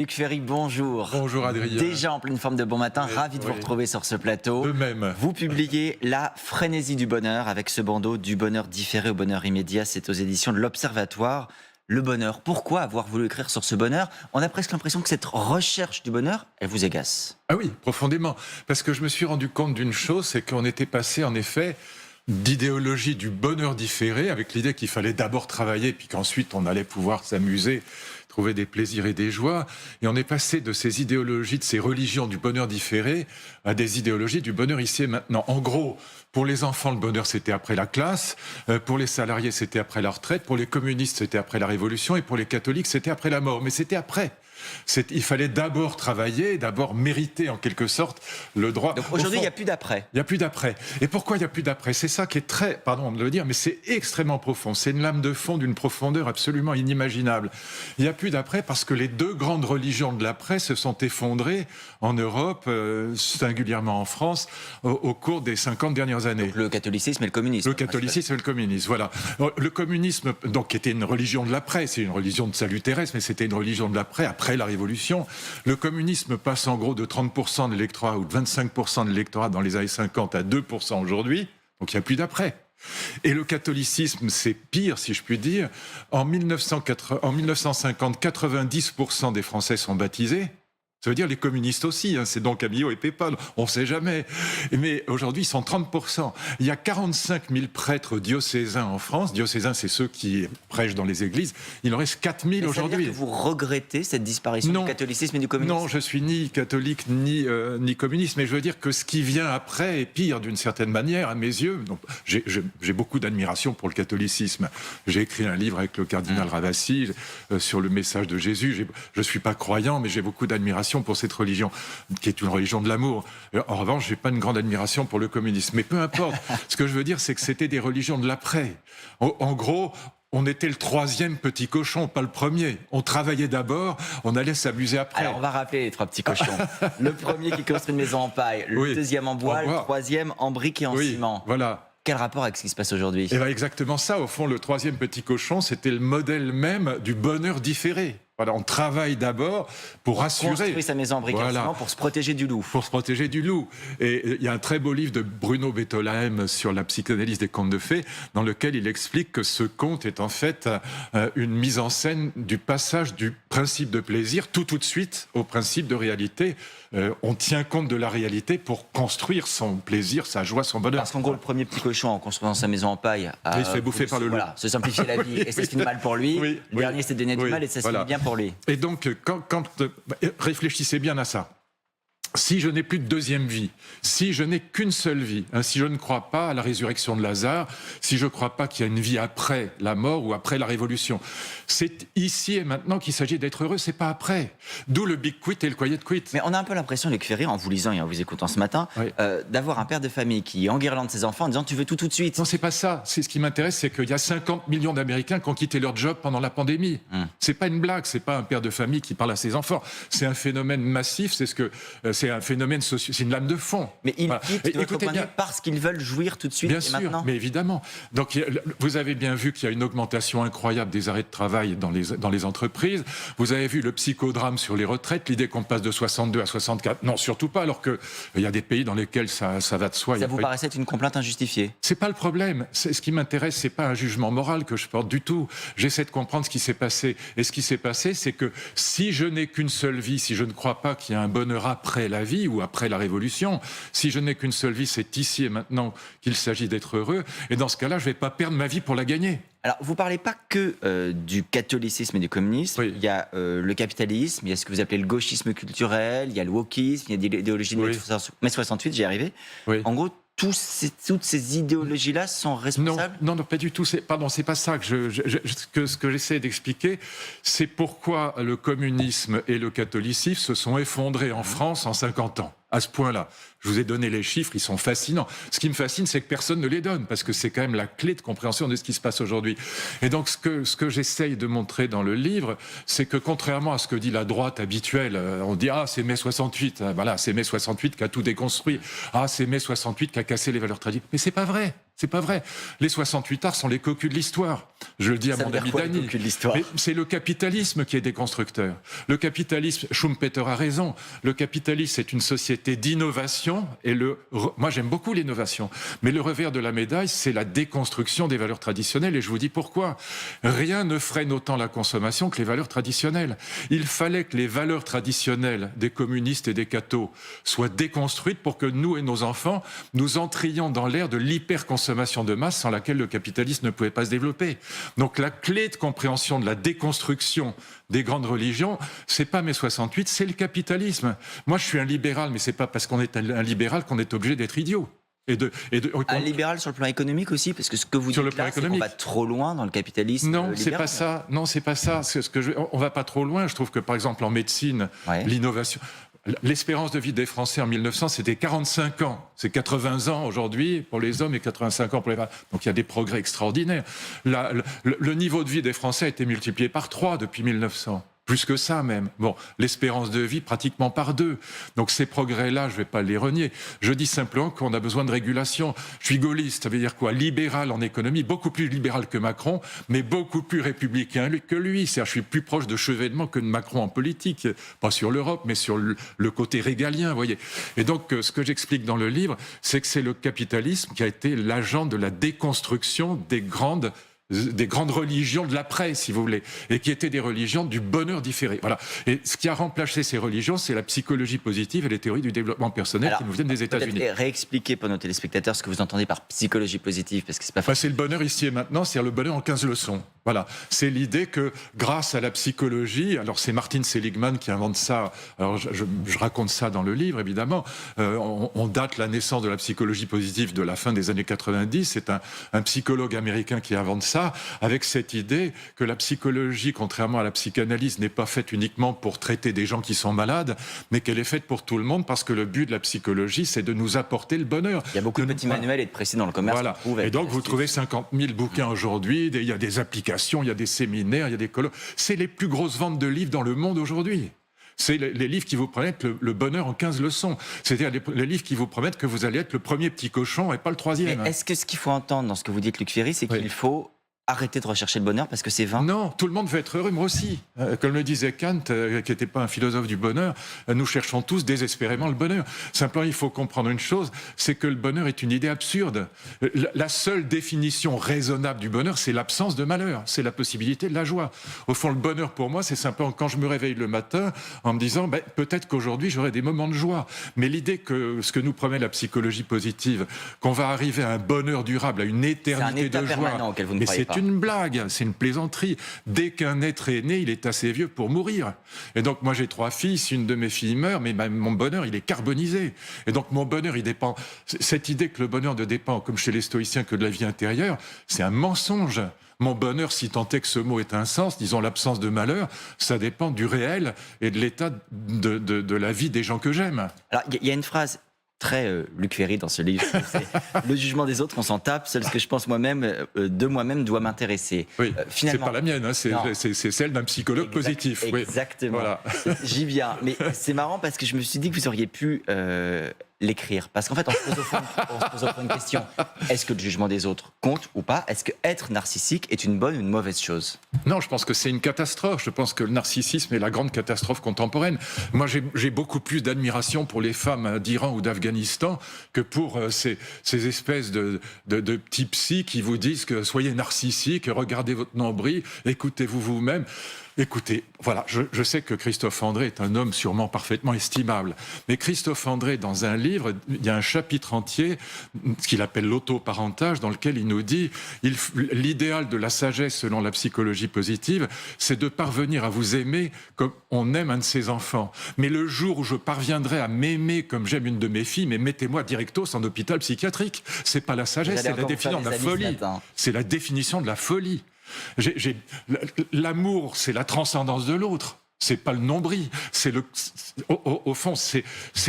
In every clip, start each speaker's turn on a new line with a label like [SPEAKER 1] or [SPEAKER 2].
[SPEAKER 1] Luc Ferry, bonjour.
[SPEAKER 2] Bonjour Adrien.
[SPEAKER 1] Déjà en pleine forme de bon matin,
[SPEAKER 2] Oui,
[SPEAKER 1] ravi de vous
[SPEAKER 2] oui.
[SPEAKER 1] retrouver sur ce plateau.
[SPEAKER 2] De même.
[SPEAKER 1] Vous publiez La frénésie du bonheur avec ce bandeau du bonheur différé au bonheur immédiat. C'est aux éditions de l'Observatoire. Le bonheur, pourquoi avoir voulu écrire sur ce bonheur? On a presque l'impression que cette recherche du bonheur, elle vous agace.
[SPEAKER 2] Ah oui, profondément. Parce que je me suis rendu compte d'une chose, c'est qu'on était passé en effet d'idéologie du bonheur différé, avec l'idée qu'il fallait d'abord travailler, puis qu'ensuite on allait pouvoir s'amuser, trouver des plaisirs et des joies. Et on est passé de ces idéologies, de ces religions du bonheur différé, à des idéologies du bonheur ici et maintenant. En gros, pour les enfants, le bonheur, c'était après la classe. Pour les salariés, c'était après la retraite. Pour les communistes, c'était après la Révolution. Et pour les catholiques, c'était après la mort. Mais c'était après. Il fallait d'abord travailler, d'abord mériter en quelque sorte le droit.
[SPEAKER 1] Donc aujourd'hui, il n'y a plus d'après.
[SPEAKER 2] Il n'y a plus d'après. Et pourquoi il n'y a plus d'après? C'est ça qui est très, pardon de le dire, mais c'est extrêmement profond. C'est une lame de fond d'une profondeur absolument inimaginable. Il n'y a plus d'après parce que les deux grandes religions de l'après se sont effondrées en Europe, singulièrement en France, au cours des 50 dernières années.
[SPEAKER 1] Donc le catholicisme et le communisme.
[SPEAKER 2] Le catholicisme et le communisme, voilà. Le communisme, donc, qui était une religion de l'après, c'est une religion de salut terrestre, mais c'était une religion de l'après, après la Révolution. Le communisme passe en gros de 30% de l'électorat ou de 25% de l'électorat dans les années 50 à 2% aujourd'hui, donc il n'y a plus d'après. Et le catholicisme, c'est pire, si je puis dire. En 1950, 90% des Français sont baptisés. Ça veut dire les communistes aussi, hein, c'est donc Camillo et Pépin, on ne sait jamais. Mais aujourd'hui, ils sont 30%. Il y a 45 000 prêtres diocésains en France. Diocésains, c'est ceux qui prêchent dans les églises. Il en reste 4 000 aujourd'hui.
[SPEAKER 1] Ça veut dire que vous regrettez cette disparition du catholicisme et du communisme?
[SPEAKER 2] Non, je suis ni catholique ni communiste, mais je veux dire que ce qui vient après est pire d'une certaine manière, à mes yeux. Donc, j'ai beaucoup d'admiration pour le catholicisme. J'ai écrit un livre avec le cardinal Ravasi sur le message de Jésus. Je ne suis pas croyant, mais j'ai beaucoup d'admiration pour cette religion, qui est une religion de l'amour. En revanche, j'ai pas une grande admiration pour le communisme. Mais peu importe. Ce que je veux dire, c'est que c'était des religions de l'après. En gros, on était le troisième petit cochon, pas le premier. On travaillait d'abord, on allait s'amuser après.
[SPEAKER 1] Alors, on va rappeler les trois petits cochons. Le premier qui construit une maison en paille, le deuxième en bois, le troisième en briques et en ciment.
[SPEAKER 2] Voilà.
[SPEAKER 1] Quel rapport avec ce qui se passe aujourd'hui?
[SPEAKER 2] Eh bien, exactement ça. Au fond, le troisième petit cochon, c'était le modèle même du bonheur différé. Voilà, on travaille d'abord pour assurer...
[SPEAKER 1] Construire sa maison en briques et en ciment pour se protéger du loup.
[SPEAKER 2] Pour se protéger du loup. Et il y a un très beau livre de Bruno Bettelheim sur la psychanalyse des contes de fées, dans lequel il explique que ce conte est en fait une mise en scène du passage du principe de plaisir tout de suite au principe de réalité. On tient compte de la réalité pour construire son plaisir, sa joie, son bonheur.
[SPEAKER 1] Parce qu'en gros, le premier petit cochon, en construisant sa maison en paille,
[SPEAKER 2] il se fait bouffer par le loup.
[SPEAKER 1] Voilà, se simplifier la vie et ça se finit mal pour lui. Le dernier, c'est donner du mal et ça se finit bien pour lui.
[SPEAKER 2] Et donc, réfléchissez bien à ça. Si je n'ai plus de deuxième vie, si je n'ai qu'une seule vie, si je ne crois pas à la résurrection de Lazare, si je ne crois pas qu'il y a une vie après la mort ou après la révolution, c'est ici et maintenant qu'il s'agit d'être heureux, c'est pas après. D'où le big quit et le quiet quit.
[SPEAKER 1] Mais on a un peu l'impression, Luc Ferry, en vous lisant et en vous écoutant ce matin, d'avoir un père de famille qui enguirlande ses enfants en disant « tu veux tout de suite ».
[SPEAKER 2] Non, c'est pas ça. C'est ce qui m'intéresse, c'est qu'il y a 50 millions d'Américains qui ont quitté leur job pendant la pandémie. C'est pas une blague, c'est pas un père de famille qui parle à ses enfants. C'est un phénomène massif, c'est un phénomène social, c'est une lame de fond.
[SPEAKER 1] Mais ils quittent de votre point de vue parce qu'ils veulent jouir tout de suite
[SPEAKER 2] bien
[SPEAKER 1] et
[SPEAKER 2] sûr,
[SPEAKER 1] maintenant.
[SPEAKER 2] Mais évidemment. Donc vous avez bien vu qu'il y a une augmentation incroyable des arrêts de travail dans les entreprises. Vous avez vu le psychodrame sur les retraites, l'idée qu'on passe de 62 à 64. Non, surtout pas, alors qu'il y a des pays dans lesquels ça va de soi.
[SPEAKER 1] Ça vous paraissait être une complainte injustifiée?
[SPEAKER 2] C'est pas le problème. Ce qui m'intéresse, c'est pas un jugement moral que je porte du tout. J'essaie de comprendre ce qui s'est passé. Et ce qui s'est passé, c'est que si je n'ai qu'une seule vie, si je ne crois pas qu'il y a un bonheur après la vie ou après la révolution, si je n'ai qu'une seule vie, c'est ici et maintenant qu'il s'agit d'être heureux. Et dans ce cas-là, je vais pas perdre ma vie pour la gagner.
[SPEAKER 1] Alors, vous parlez pas que du catholicisme et du communisme.
[SPEAKER 2] Oui.
[SPEAKER 1] Il y a le capitalisme, il y a ce que vous appelez le gauchisme culturel, il y a le wokisme, il y a l'idéologie de mai 68, j'y arrivais.
[SPEAKER 2] Oui.
[SPEAKER 1] En gros, toutes ces idéologies-là sont responsables?
[SPEAKER 2] Non, pas du tout. C'est pas ça que ce que j'essaie d'expliquer. C'est pourquoi le communisme et le catholicisme se sont effondrés en France en 50 ans. À ce point-là. Je vous ai donné les chiffres, ils sont fascinants. Ce qui me fascine, c'est que personne ne les donne, parce que c'est quand même la clé de compréhension de ce qui se passe aujourd'hui. Et donc, ce que j'essaye de montrer dans le livre, c'est que contrairement à ce que dit la droite habituelle, on dit « Ah, c'est mai 68, voilà, c'est mai 68 qui a tout déconstruit. Ah, c'est mai 68 qui a cassé les valeurs traditionnelles. » Mais c'est pas vrai. C'est pas vrai. Les 68 arts sont les cocus de l'histoire. Je le dis à
[SPEAKER 1] Ça
[SPEAKER 2] mon
[SPEAKER 1] veut dire
[SPEAKER 2] ami
[SPEAKER 1] quoi, les
[SPEAKER 2] Dany.
[SPEAKER 1] cocus de l'histoire ?
[SPEAKER 2] Mais c'est le capitalisme qui est déconstructeur. Le capitalisme, Schumpeter a raison, le capitalisme c'est une société d'innovation et moi j'aime beaucoup l'innovation, mais le revers de la médaille c'est la déconstruction des valeurs traditionnelles et je vous dis pourquoi. Rien ne freine autant la consommation que les valeurs traditionnelles. Il fallait que les valeurs traditionnelles des communistes et des cathos soient déconstruites pour que nous et nos enfants, nous entrions dans l'ère de l'hyperconsommation de masse sans laquelle le capitalisme ne pouvait pas se développer. Donc la clé de compréhension de la déconstruction des grandes religions, c'est pas mai 68, c'est le capitalisme. Moi je suis un libéral, mais c'est pas parce qu'on est un libéral qu'on est obligé d'être idiot.
[SPEAKER 1] Un libéral sur le plan économique aussi, parce que ce que vous
[SPEAKER 2] sur
[SPEAKER 1] dites
[SPEAKER 2] le plan
[SPEAKER 1] là, c'est qu'on
[SPEAKER 2] économique.
[SPEAKER 1] va trop loin dans le capitalisme
[SPEAKER 2] Non,
[SPEAKER 1] libéral.
[SPEAKER 2] c'est pas ça. Non, c'est pas ça. On va pas trop loin. Je trouve que par exemple en médecine, l'innovation. L'espérance de vie des Français en 1900, c'était 45 ans. C'est 80 ans aujourd'hui pour les hommes et 85 ans pour les femmes. Donc il y a des progrès extraordinaires. Le niveau de vie des Français a été multiplié par 3 depuis 1900. Plus que ça même. Bon, l'espérance de vie pratiquement par 2. Donc ces progrès-là, je ne vais pas les renier. Je dis simplement qu'on a besoin de régulation. Je suis gaulliste, ça veut dire quoi ? Libéral en économie, beaucoup plus libéral que Macron, mais beaucoup plus républicain que lui. C'est-à-dire, je suis plus proche de Chevènement que de Macron en politique. Pas sur l'Europe, mais sur le côté régalien, vous voyez. Et donc, ce que j'explique dans le livre, c'est que c'est le capitalisme qui a été l'agent de la déconstruction des grandes religions de l'après, si vous voulez, et qui étaient des religions du bonheur différé. Voilà. Et ce qui a remplacé ces religions, c'est la psychologie positive et les théories du développement personnel qui nous viennent des États-Unis.
[SPEAKER 1] Peut-être réexpliquer pour nos téléspectateurs ce que vous entendez par psychologie positive, parce que c'est pas facile.
[SPEAKER 2] C'est le bonheur ici et maintenant, c'est le bonheur en 15 leçons. Voilà. C'est l'idée que grâce à la psychologie, alors c'est Martin Seligman qui invente ça, alors je raconte ça dans le livre évidemment, on date la naissance de la psychologie positive de la fin des années 90, c'est un psychologue américain qui invente ça, avec cette idée que la psychologie, contrairement à la psychanalyse, n'est pas faite uniquement pour traiter des gens qui sont malades, mais qu'elle est faite pour tout le monde, parce que le but de la psychologie, c'est de nous apporter le bonheur.
[SPEAKER 1] Il y a beaucoup de petits manuels et de précis dans le commerce.
[SPEAKER 2] Voilà. Et donc vous trouvez 50 000 bouquins aujourd'hui, il y a des applications, il y a des séminaires, il y a des colloques. C'est les plus grosses ventes de livres dans le monde aujourd'hui. C'est les livres qui vous promettent le bonheur en 15 leçons. C'est-à-dire les livres qui vous promettent que vous allez être le premier petit cochon et pas le troisième.
[SPEAKER 1] Mais est-ce que ce qu'il faut entendre dans ce que vous dites, Luc Ferry, c'est qu'il faut arrêter de rechercher le bonheur parce que c'est vain ?
[SPEAKER 2] Non, tout le monde veut être heureux, moi aussi. Comme le disait Kant, qui n'était pas un philosophe du bonheur, nous cherchons tous désespérément le bonheur. Simplement, il faut comprendre une chose, c'est que le bonheur est une idée absurde. La seule définition raisonnable du bonheur, c'est l'absence de malheur, c'est la possibilité de la joie. Au fond, le bonheur pour moi, c'est simplement quand je me réveille le matin en me disant peut-être qu'aujourd'hui j'aurai des moments de joie. Mais l'idée que ce que nous promet la psychologie positive, qu'on va arriver à un bonheur durable, à une éternité de joie,
[SPEAKER 1] permanent auquel vous ne croyez pas.
[SPEAKER 2] C'est une blague, c'est une plaisanterie. Dès qu'un être est né, il est assez vieux pour mourir. Et donc moi j'ai 3 fils, une de mes filles meurt, mais mon bonheur il est carbonisé. Et donc mon bonheur il dépend. Cette idée que le bonheur ne dépend, comme chez les stoïciens, que de la vie intérieure, c'est un mensonge. Mon bonheur, si tant est que ce mot ait un sens, disons l'absence de malheur, ça dépend du réel et de l'état de la vie des gens que j'aime.
[SPEAKER 1] Alors il y a une phrase très Luc Ferry dans ce livre. C'est le jugement des autres, on s'en tape. Seul ce que je pense moi-même, de moi-même, doit m'intéresser.
[SPEAKER 2] Oui,
[SPEAKER 1] finalement,
[SPEAKER 2] c'est pas la mienne, hein, c'est celle d'un psychologue positif.
[SPEAKER 1] Exactement.
[SPEAKER 2] Oui, voilà.
[SPEAKER 1] J'y viens. Mais c'est marrant parce que je me suis dit que vous auriez pu l'écrire. Parce qu'en fait, on se pose une question. Est-ce que le jugement des autres compte ou pas ? Est-ce que être narcissique est une bonne ou une mauvaise chose ?
[SPEAKER 2] Non, je pense que c'est une catastrophe. Je pense que le narcissisme est la grande catastrophe contemporaine. Moi, j'ai beaucoup plus d'admiration pour les femmes d'Iran ou d'Afghanistan que pour ces espèces de petits psys qui vous disent que soyez narcissique, regardez votre nombril, écoutez-vous vous-même. Écoutez, voilà, je sais que Christophe André est un homme sûrement parfaitement estimable, mais Christophe André, dans un livre, il y a un chapitre entier, ce qu'il appelle l'autoparentage, dans lequel il nous dit l'idéal de la sagesse selon la psychologie positive, c'est de parvenir à vous aimer comme on aime un de ses enfants. Mais le jour où je parviendrai à m'aimer comme j'aime une de mes filles, mais mettez-moi directos en hôpital psychiatrique. C'est pas la sagesse, c'est la définition de la folie. C'est la définition de la folie. L'amour, c'est la transcendance de l'autre. C'est pas le nombril. Au fond, ces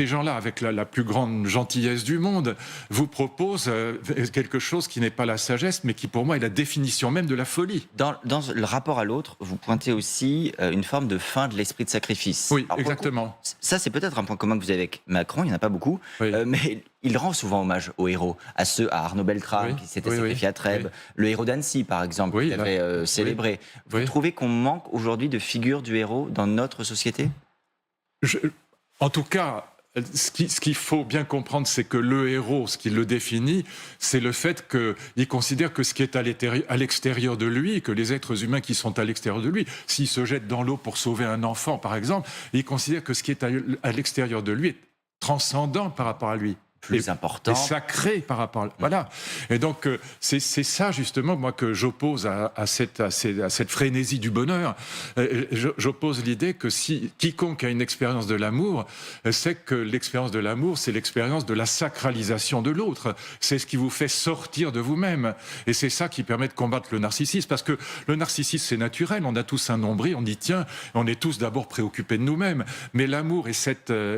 [SPEAKER 2] gens-là, avec la plus grande gentillesse du monde, vous proposent quelque chose qui n'est pas la sagesse, mais qui, pour moi, est la définition même de la folie.
[SPEAKER 1] Dans le rapport à l'autre, vous pointez aussi une forme de fin de l'esprit de sacrifice.
[SPEAKER 2] Oui,
[SPEAKER 1] alors,
[SPEAKER 2] exactement.
[SPEAKER 1] Ça, c'est peut-être un point commun que vous avez avec Macron, il n'y en a pas beaucoup,
[SPEAKER 2] Oui.
[SPEAKER 1] mais il rend souvent hommage aux héros, à Arnaud Beltrame,
[SPEAKER 2] Oui,
[SPEAKER 1] qui s'était
[SPEAKER 2] oui,
[SPEAKER 1] sacrifié à Trèbes,
[SPEAKER 2] oui.
[SPEAKER 1] le héros d'Annecy, par exemple,
[SPEAKER 2] Oui,
[SPEAKER 1] qui avait célébré. Vous
[SPEAKER 2] Oui.
[SPEAKER 1] trouvez qu'on manque aujourd'hui de figure du héros dans notre société?
[SPEAKER 2] En tout cas, ce qu'il faut bien comprendre, c'est que le héros, ce qui le définit, c'est le fait qu'il considère que ce qui est à l'extérieur de lui, que les êtres humains qui sont à l'extérieur de lui, s'il se jette dans l'eau pour sauver un enfant, par exemple, il considère que ce qui est à l'extérieur de lui est transcendant par rapport à lui.
[SPEAKER 1] Plus important.
[SPEAKER 2] Et sacré par rapport à... Voilà. Et donc, c'est ça, justement, moi, que j'oppose à cette frénésie du bonheur. J'oppose l'idée que si quiconque a une expérience de l'amour, c'est que l'expérience de l'amour, c'est l'expérience de la sacralisation de l'autre. C'est ce qui vous fait sortir de vous-même. Et c'est ça qui permet de combattre le narcissisme. Parce que le narcissisme, c'est naturel. On a tous un nombril, on y tient. On est tous d'abord préoccupés de nous-mêmes. Mais l'amour est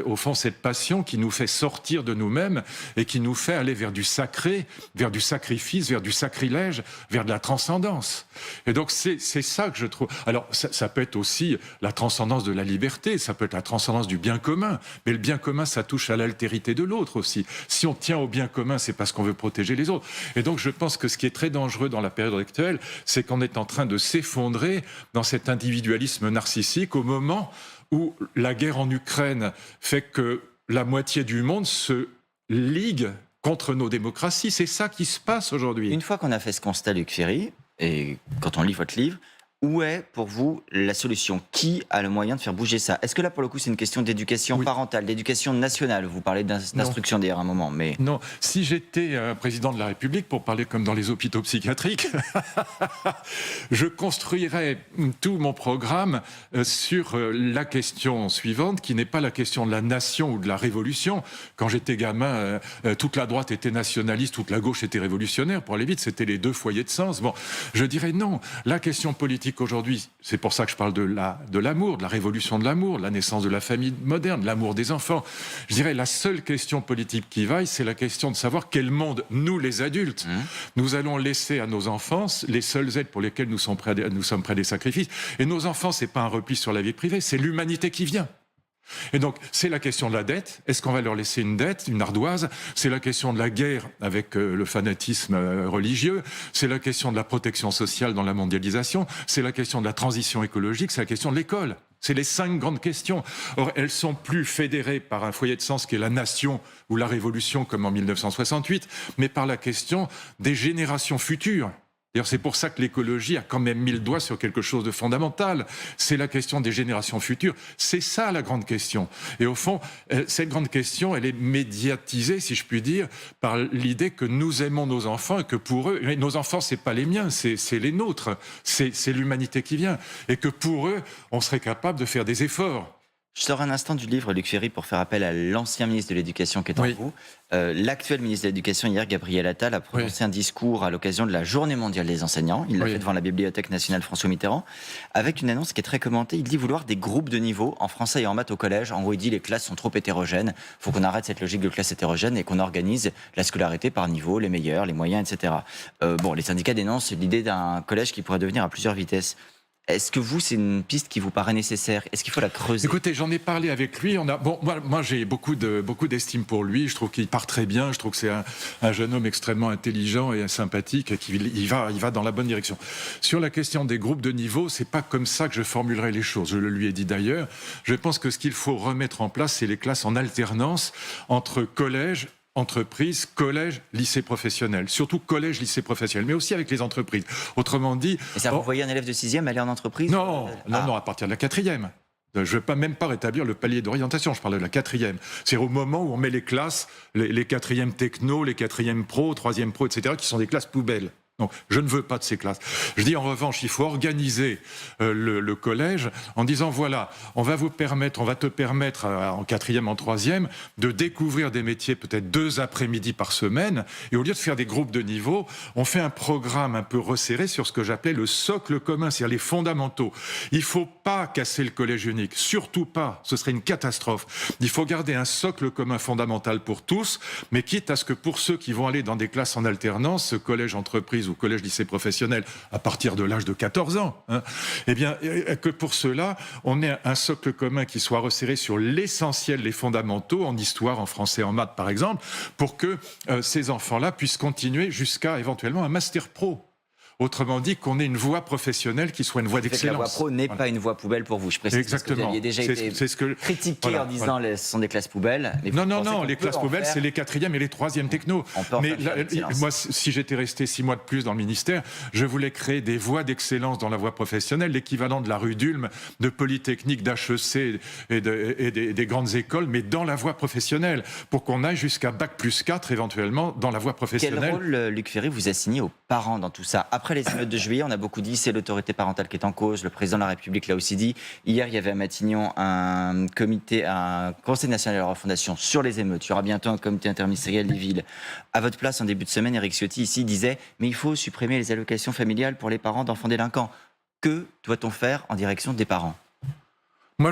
[SPEAKER 2] au fond, cette passion qui nous fait sortir de nous-mêmes et qui nous fait aller vers du sacré, vers du sacrifice, vers du sacrilège, vers de la transcendance. Et donc c'est ça que je trouve. Alors ça peut être aussi la transcendance de la liberté, ça peut être la transcendance du bien commun, mais le bien commun, ça touche à l'altérité de l'autre aussi. Si on tient au bien commun, c'est parce qu'on veut protéger les autres. Et donc je pense que ce qui est très dangereux dans la période actuelle, c'est qu'on est en train de s'effondrer dans cet individualisme narcissique au moment où la guerre en Ukraine fait que la moitié du monde se ligue contre nos démocraties. C'est ça qui se passe aujourd'hui.
[SPEAKER 1] Une fois qu'on a fait ce constat, Luc Ferry, et quand on lit votre livre, où est pour vous la solution? Qui a le moyen de faire bouger ça? Est-ce que là, pour le coup, c'est une question d'éducation parentale, d'éducation nationale? Vous parlez d'instruction d'ailleurs à un moment, mais...
[SPEAKER 2] Non, si j'étais président de la République, pour parler comme dans les hôpitaux psychiatriques, je construirais tout mon programme sur la question suivante, qui n'est pas la question de la nation ou de la révolution. Quand j'étais gamin, toute la droite était nationaliste, toute la gauche était révolutionnaire. Pour aller vite, c'était les deux foyers de sens. Bon, je dirais non. La question politique aujourd'hui, c'est pour ça que je parle de l'amour, de la révolution de l'amour, la naissance de la famille moderne, l'amour des enfants. Je dirais la seule question politique qui vaille, c'est la question de savoir quel monde, nous les adultes, nous allons laisser à nos enfants, les seules aides pour lesquelles nous sommes prêts à des sacrifices. Et nos enfants, c'est pas un repli sur la vie privée, c'est l'humanité qui vient. Et donc, c'est la question de la dette. Est-ce qu'on va leur laisser une dette, une ardoise? C'est la question de la guerre avec le fanatisme religieux. C'est la question de la protection sociale dans la mondialisation. C'est la question de la transition écologique. C'est la question de l'école. C'est les 5 grandes questions. Or, elles sont plus fédérées par un foyer de sens qui est la nation ou la révolution, comme en 1968, mais par la question des générations futures. D'ailleurs, c'est pour ça que l'écologie a quand même mis le doigt sur quelque chose de fondamental. C'est la question des générations futures. C'est ça la grande question. Et au fond, cette grande question, elle est médiatisée, si je puis dire, par l'idée que nous aimons nos enfants et que pour eux, mais nos enfants, c'est pas les miens, c'est les nôtres. C'est l'humanité qui vient. Et que pour eux, on serait capable de faire des efforts.
[SPEAKER 1] Je sors un instant du livre, Luc Ferry, pour faire appel à l'ancien ministre de l'Éducation qui est en vous. L'actuel ministre de l'Éducation, hier, Gabriel Attal, a prononcé un discours à l'occasion de la Journée mondiale des enseignants. Il l'a fait devant la Bibliothèque nationale François Mitterrand, avec une annonce qui est très commentée. Il dit vouloir des groupes de niveau en français et en maths au collège. En gros, il dit les classes sont trop hétérogènes. Il faut qu'on arrête cette logique de classe hétérogène et qu'on organise la scolarité par niveau, les meilleurs, les moyens, etc. Les syndicats dénoncent l'idée d'un collège qui pourrait devenir à plusieurs vitesses. Est-ce que c'est une piste qui vous paraît nécessaire? Est-ce qu'il faut la creuser?
[SPEAKER 2] Écoutez, j'en ai parlé avec lui. Moi, j'ai beaucoup d'estime pour lui. Je trouve qu'il part très bien. Je trouve que c'est un jeune homme extrêmement intelligent et sympathique et qu'il va dans la bonne direction. Sur la question des groupes de niveau, c'est pas comme ça que je formulerai les choses. Je le lui ai dit d'ailleurs. Je pense que ce qu'il faut remettre en place, c'est les classes en alternance entre collège, entreprise, collège, lycée professionnel. Surtout collège, lycée professionnel, mais aussi avec les entreprises. Autrement dit...
[SPEAKER 1] Et ça, vous voyez un élève de 6e aller en entreprise?
[SPEAKER 2] Non, à partir de la 4e. Je ne veux même pas rétablir le palier d'orientation, je parle de la 4e. C'est au moment où on met les classes, les 4e techno, les 4e pro, 3e pro, etc., qui sont des classes poubelles. Donc, je ne veux pas de ces classes. Je dis en revanche, il faut organiser le collège en disant voilà, on va te permettre en 4e, en 3e, de découvrir des métiers peut-être 2 après-midi par semaine. Et au lieu de faire des groupes de niveau, on fait un programme un peu resserré sur ce que j'appelais le socle commun, c'est-à-dire les fondamentaux. Il ne faut pas casser le collège unique, surtout pas. Ce serait une catastrophe. Il faut garder un socle commun fondamental pour tous, mais quitte à ce que pour ceux qui vont aller dans des classes en alternance, ce collège entreprise au collège-lycée professionnel à partir de l'âge de 14 ans, hein, eh bien, que pour cela, on ait un socle commun qui soit resserré sur l'essentiel, les fondamentaux, en histoire, en français, en maths, par exemple, pour que ces enfants-là puissent continuer jusqu'à éventuellement un master pro. Autrement dit, qu'on ait une voie professionnelle qui soit une voie d'excellence.
[SPEAKER 1] La voie pro n'est pas une voie poubelle pour vous, je précise.
[SPEAKER 2] Exactement.
[SPEAKER 1] Parce que vous aviez déjà été critiqué en disant que ce sont des classes poubelles. Mais
[SPEAKER 2] non, les classes poubelles, c'est les 4e et les 3e techno.
[SPEAKER 1] Mais
[SPEAKER 2] moi, si j'étais resté 6 mois de plus dans le ministère, je voulais créer des voies d'excellence dans la voie professionnelle, l'équivalent de la rue d'Ulm, de Polytechnique, d'HEC et des grandes écoles, mais dans la voie professionnelle, pour qu'on aille jusqu'à Bac+4 éventuellement dans la voie professionnelle.
[SPEAKER 1] Quel rôle, Luc Ferry, vous assignez aux parents dans tout ça? Après les émeutes de juillet, on a beaucoup dit c'est l'autorité parentale qui est en cause. Le président de la République l'a aussi dit. Hier, il y avait à Matignon un conseil national de la refondation sur les émeutes. Il y aura bientôt un comité interministériel des villes. À votre place, en début de semaine, Éric Ciotti ici disait mais il faut supprimer les allocations familiales pour les parents d'enfants délinquants. Que doit-on faire en direction des parents?
[SPEAKER 2] Moi,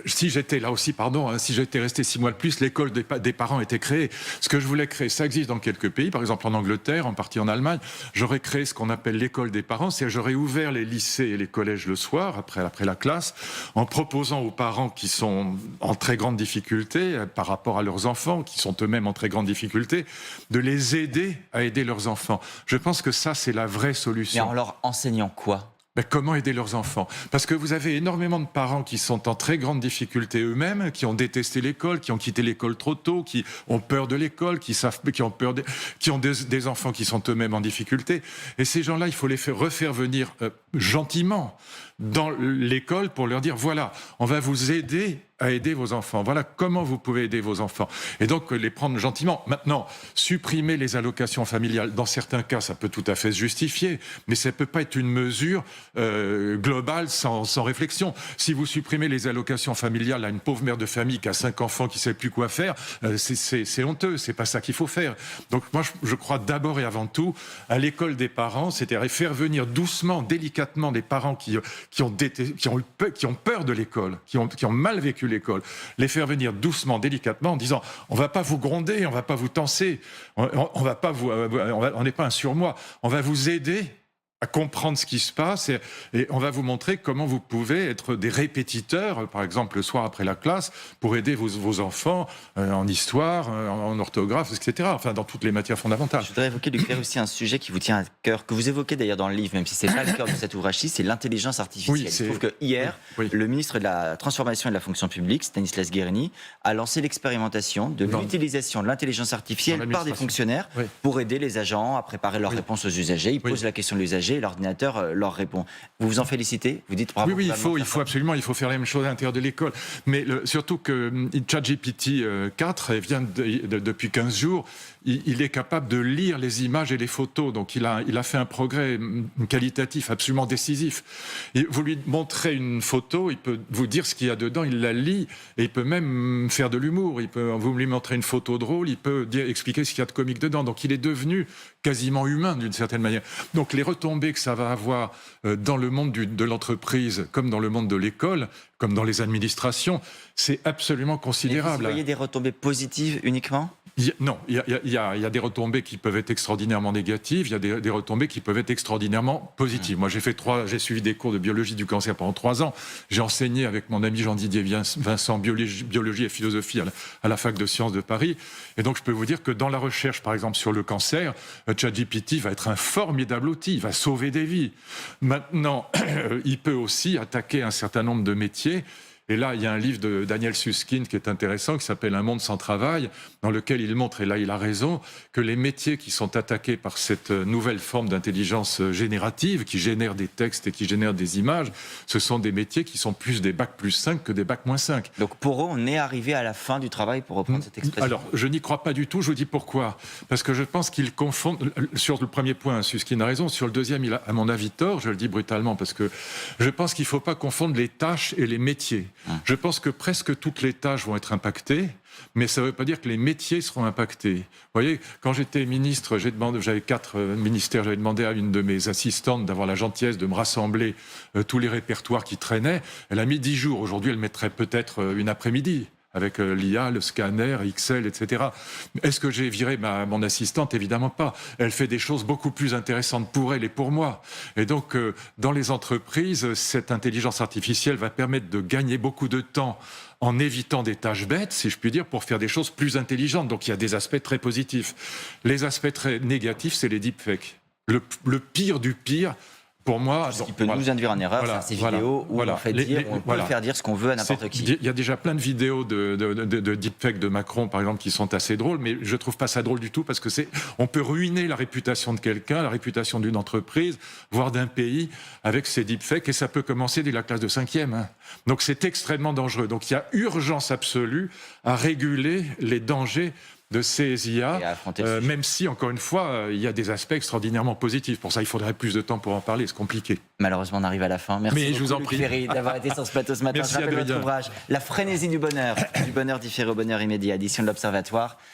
[SPEAKER 2] si j'étais là aussi, si j'étais resté 6 mois de plus, l'école des parents était créée. Ce que je voulais créer, ça existe dans quelques pays, par exemple en Angleterre, en partie en Allemagne. J'aurais créé ce qu'on appelle l'école des parents, c'est-à-dire j'aurais ouvert les lycées et les collèges le soir, après la classe, en proposant aux parents qui sont en très grande difficulté par rapport à leurs enfants, qui sont eux-mêmes en très grande difficulté, de les aider à aider leurs enfants. Je pense que ça, c'est la vraie solution.
[SPEAKER 1] Mais en leur enseignant quoi?
[SPEAKER 2] Comment aider leurs enfants? Parce que vous avez énormément de parents qui sont en très grande difficulté eux-mêmes, qui ont détesté l'école, qui ont quitté l'école trop tôt, qui ont peur de l'école, qui ont des enfants qui sont eux-mêmes en difficulté. Et ces gens-là, il faut les refaire venir gentiment dans l'école pour leur dire voilà, on va vous aider à aider vos enfants. Voilà comment vous pouvez aider vos enfants. Et donc les prendre gentiment. Maintenant, supprimer les allocations familiales, dans certains cas, ça peut tout à fait se justifier, mais ça ne peut pas être une mesure globale sans réflexion. Si vous supprimez les allocations familiales à une pauvre mère de famille qui a 5 enfants, qui ne sait plus quoi faire, c'est honteux, c'est pas ça qu'il faut faire. Donc moi, je crois d'abord et avant tout à l'école des parents, c'est-à-dire faire venir doucement, délicatement des parents qui ont peur de l'école, qui ont mal vécu l'école, les faire venir doucement, délicatement, en disant on va pas vous gronder, on va pas vous tenser, on n'est pas un surmoi, on va vous aider à comprendre ce qui se passe et on va vous montrer comment vous pouvez être des répétiteurs, par exemple le soir après la classe, pour aider vos enfants en histoire, en orthographe, etc. Enfin, dans toutes les matières fondamentales.
[SPEAKER 1] Je voudrais évoquer, Luc Ferry, aussi un sujet qui vous tient à cœur, que vous évoquez d'ailleurs dans le livre, même si c'est pas le cœur de cet ouvrage-ci, c'est l'intelligence artificielle.
[SPEAKER 2] Oui,
[SPEAKER 1] je trouve que hier, le ministre de la Transformation et de la Fonction publique, Stanislas Guerini, a lancé l'expérimentation de l'utilisation de l'intelligence artificielle par des fonctionnaires pour aider les agents à préparer leurs réponses aux usagers. Il pose la question de l'usager, l'ordinateur leur répond. Vous vous en félicitez? Vous dites bravo?
[SPEAKER 2] Oui, il faut absolument, il faut faire la même chose à l'intérieur de l'école. Mais surtout que ChatGPT 4 vient depuis 15 jours, il est capable de lire les images et les photos. Donc il a fait un progrès qualitatif absolument décisif. Et vous lui montrez une photo, il peut vous dire ce qu'il y a dedans, il la lit et il peut même faire de l'humour. Vous lui montrez une photo drôle, il peut expliquer ce qu'il y a de comique dedans. Donc il est devenu quasiment humain d'une certaine manière. Donc les retombées que ça va avoir dans le monde de l'entreprise, comme dans le monde de l'école, comme dans les administrations, c'est absolument considérable.
[SPEAKER 1] Et vous voyez des retombées positives uniquement?
[SPEAKER 2] Non, il y a des retombées qui peuvent être extraordinairement négatives, il y a des retombées qui peuvent être extraordinairement positives. Moi, j'ai suivi des cours de biologie du cancer pendant 3 ans. J'ai enseigné avec mon ami Jean-Didier Vincent biologie et philosophie à la fac de sciences de Paris. Et donc, je peux vous dire que dans la recherche, par exemple, sur le cancer, ChatGPT va être un formidable outil, il va sauver des vies. Maintenant, il peut aussi attaquer un certain nombre de métiers. Et là, il y a un livre de Daniel Susskind qui est intéressant, qui s'appelle « Un monde sans travail », dans lequel il montre, et là il a raison, que les métiers qui sont attaqués par cette nouvelle forme d'intelligence générative, qui génère des textes et qui génère des images, ce sont des métiers qui sont plus des Bac+5 que des Bac-5.
[SPEAKER 1] Donc pour eux, on est arrivé à la fin du travail, pour reprendre cette expression.
[SPEAKER 2] Alors, je n'y crois pas du tout, je vous dis pourquoi. Parce que je pense qu'ils confondent, sur le premier point, Susskind a raison, sur le deuxième, il a, à mon avis, tort, je le dis brutalement, parce que je pense qu'il ne faut pas confondre les tâches et les métiers. Je pense que presque toutes les tâches vont être impactées, mais ça ne veut pas dire que les métiers seront impactés. Vous voyez, quand j'étais ministre, j'avais 4 ministères, j'avais demandé à une de mes assistantes d'avoir la gentillesse de me rassembler tous les répertoires qui traînaient. Elle a mis 10 jours. Aujourd'hui, elle mettrait peut-être une après-midi avec l'IA, le scanner, XL, etc. Est-ce que j'ai viré mon assistante? Évidemment pas. Elle fait des choses beaucoup plus intéressantes pour elle et pour moi. Et donc, dans les entreprises, cette intelligence artificielle va permettre de gagner beaucoup de temps en évitant des tâches bêtes, si je puis dire, pour faire des choses plus intelligentes. Donc il y a des aspects très positifs. Les aspects très négatifs, c'est les deepfakes. Le pire du pire, pour moi...
[SPEAKER 1] Ce qui peut nous induire en erreur, c'est ces vidéos où on peut faire dire ce qu'on veut à n'importe qui.
[SPEAKER 2] Il y a déjà plein de vidéos de deepfake de Macron, par exemple, qui sont assez drôles, mais je trouve pas ça drôle du tout, parce que on peut ruiner la réputation de quelqu'un, la réputation d'une entreprise, voire d'un pays, avec ces deepfakes, et ça peut commencer dès la classe de 5e. Hein. Donc c'est extrêmement dangereux. Donc il y a urgence absolue à réguler les dangers de ces IA, même si, encore une fois, il y a des aspects extraordinairement positifs. Pour ça, il faudrait plus de temps pour en parler, c'est compliqué.
[SPEAKER 1] Malheureusement, on arrive à la fin. Merci beaucoup,
[SPEAKER 2] je vous en prie.
[SPEAKER 1] Luc Ferry, d'avoir été sur ce plateau ce matin.
[SPEAKER 2] Merci,
[SPEAKER 1] Je rappelle
[SPEAKER 2] Adrien.
[SPEAKER 1] votre ouvrage, La frénésie du bonheur différé au bonheur immédiat, édition de l'Observatoire.